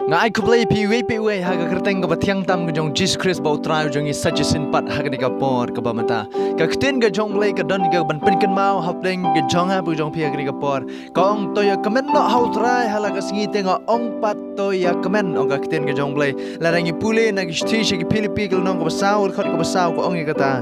Ngai kuplay pi we haga kerteng ka bathiang tam ga jong Jesus Christ bau trai jong i suggestion pat haga ni ka por ka bamata ka kten ga jong play ka don ga ban pen kan mau hapleng ga jong ha bu jong pi haga ni ka por ka ong to ya kamen no how trai hala ka singi tenga ong pat to ya kamen ong ka kten ga jong play la rangi pule na gi sti shi gi pilipi gal nong ka basau khot ka basau ko ong ga ta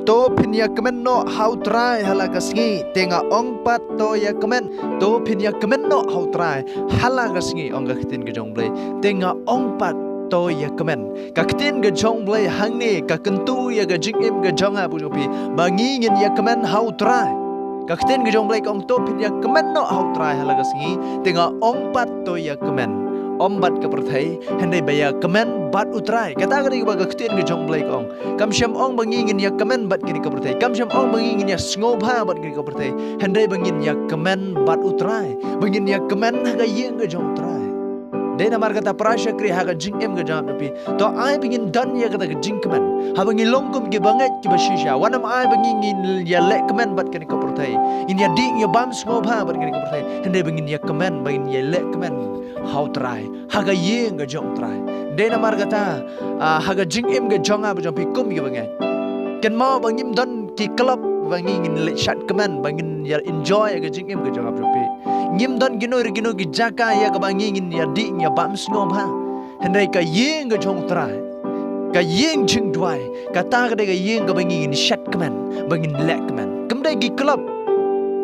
to pin ya kamen no how trai hala ka singi tenga ong pat to ya kamen to pin ya kamen no how trai hala ka singi ong ka kten ga jong play tenga ong pat to ya kamen ka ktin ga jong blay hangni ka kentu ya ga jingim ga jonga bu jopi bangingin ya kamen how try ka ktin ga jong blay ong to pin ya kamen no how try halaga singi tenga ong pat to ya kamen ombat ka perthai hendai baya kamen bat utrai kata ga ga ktin ga jong blay ong kam sham ong bangingin ya kamen bat kini ka perthai kam sham ong bangingin ya sngoba bat kini ka perthai hendai bangin ya kamen bat utrai bangin ya kamen ga yeng ga jong trai Dena margata prasha kri haga jing em ga jam napi to ai bingin dan ya kata jing kemen ha bangi longkum ki banget ki bashisha wanam ai bangin ya lek kemen bat kani ko pertai in ya ding ya bam sngop ha bat kani ko pertai hende bangin ya kemen bangin ya lek kemen how try haga yeng ga jong try dena margata haga jing em ga jonga ba pi kum ki banget ken mau bangim dan ki club bangin lek shat kemen bangin ya enjoy ga jing em ga jonga pi ngim don gino gi jaka ya ka bangingin ya di ya bam sngom ha hendai ka yeng ga jong trai ka yeng jing dwai ka ta ga yeng ga bangingin shat kaman bangin lek kaman kamdai gi club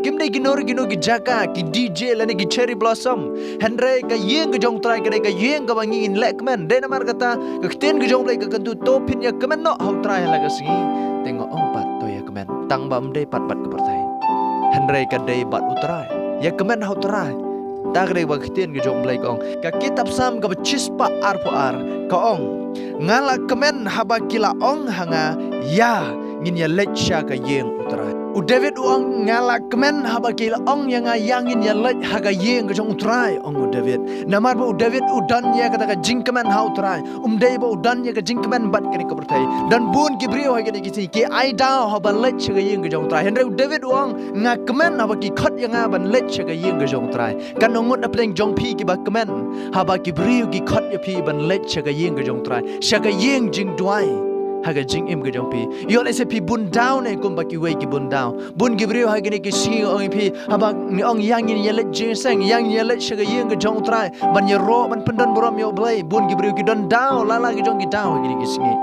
kimdai gino gi jaka ki DJ lane gi cherry blossom hendai ka yeng ga jong trai ka yeng ga bangingin lek kaman dena mar kata ka kten ga jong blai ka kantu topin ya kaman no how trai la ga singi tengok ompat to ya kaman tang bam dei pat ka pertai hendai ka dei bat utrai ya kemen how try tagre ba khtien ge jong blai kong ka kitab sam ga chispa ar po ar ka ong ngala kemen haba kila ong hanga ya ngin ya lecha ka yeng utrai u David ong ngala kemen haba kila ong yang ngin ya lech haga yeng ge jong utrai ong u David namar ba u David u dan ya kata ka jing kemen how try dei ba u dan ya ka jing kemen bat kani ka bertai dan bun ki brio ha gani ki ki ai da haba lech ga yeng ge jong utrai henre u David ong nga kemen haba ki khot yang ban lech ga yeng ge jong utrai kan ngot apleng jong pi ki ba kemen haba ki brio ki khot ya pi ban lech ga yeng ge jong utrai shaga yeng jing duai haga jing im ge jong pi yo le se pi bun down e kum ba ki wei ki bun down bun gi brio ha gani ki si ong pi haba ni ong yang ni ye le jing sang yang ye le shaga yeng ge jong utrai ban ye ro ban pendan borom yo blai bun gi brio ki don down la la gi jong ki down gi singi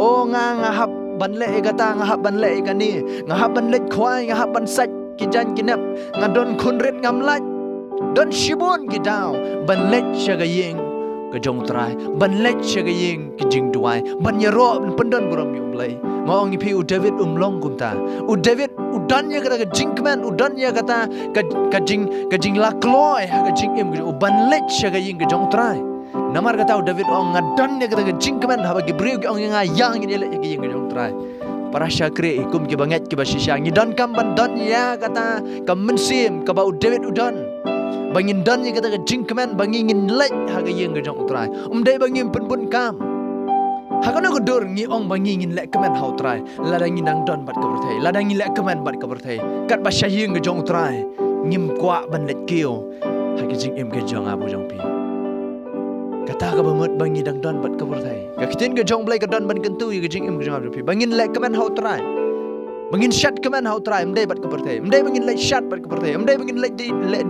o nga hab ban le e gata nga hab ban le e gani nga hab ban le khwai nga hab ban sach ki jan ki nap nga don khun ret ngam lach don shibon ki down ban le shaga yeng ka jong trai ban lech shaga yeng ki jing duai ban ya ro pendan borom yum lai ngong pi u David long kumta u David u dan ya kata jing kman u dan ya kata ka jing la kloi ka jing em u ban lech shaga yeng ka jong trai namar kata u David ong ngadan ya kata jing kman haba ki brio ong yang ni lech ki yeng ka jong trai para syakre ikum ki banget ki basisha ngi dan kam ban dan ya kata ka mensim ka ba u David u dan bangin dan ni kata jing kemen bangin lek haga yeng ga jong trai dei bangin pun kam haga no dur ngi ong bangin lek kemen how trai ladangi nang don bat ka berthai ladangi lek kemen bat ka berthai kat ba syeng ga jong trai ngim kwa ban lek kio haga jing em ga jong abu jong pi kata ka bamut bangi dang don bat ka berthai ka kiten ga jong blai ka don ban kentu ga jing em ga jong abu pi bangin lek kemen how trai bangin shat kemen how try mdai bat ka perthai mdai bangin lek shat bat ka perthai mdai bangin lek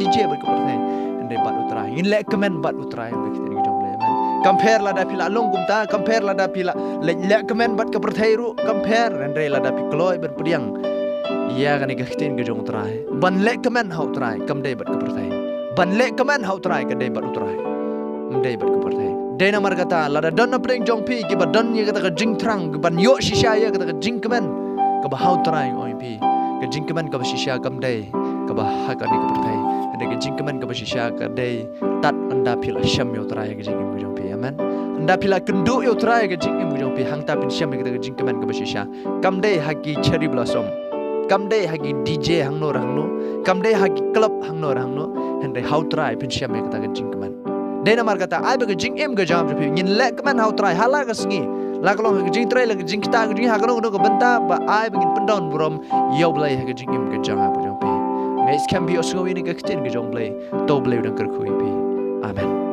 DJ bat ka perthai mdai bat utrai in lek kemen bat utrai mdai kita ngi jong le man compare la da pila long gumta compare la da pila lek kemen bat ka perthai ru compare mdai la da pi kloi ber pudiang ya kan ga kita ngi jong utrai ban lek kemen how try kam dai bat ka perthai ban lek kemen how try ka dai bat utrai mdai bat ka perthai dai na mar kata la da don na pleng jong pi ki ba don ye kata ka jing trang ban yo shisha ye kata ka jing kemen ka ba how try oi pi ka jing kemen ka ba shisha kam dai ka ba ha ka ni ka perthai ade ka jing kemen ka ba shisha ka dai tat anda phila sham yo try ka jing im jong pi amen anda phila kendu yo try ka jing im jong pi hang ta pin sham ka jing kemen ka ba shisha kam dai haki cherry blossom kam dai haki DJ hang no kam dai haki club hang no hande how try pin sham ka jing kemen dena mar kata ai ba ka jing im ga jam pi ngin lek kemen how try hala ka sngi la kalong ka jing trai la ka jing kita ka jing ha kalong ka benta ba ai bangin pendon borom yo blai ha ka jing im ka jang ha jong pi ngai scam bi osgo ini ka ktin ka jong blai to blai dang kar khui pi amen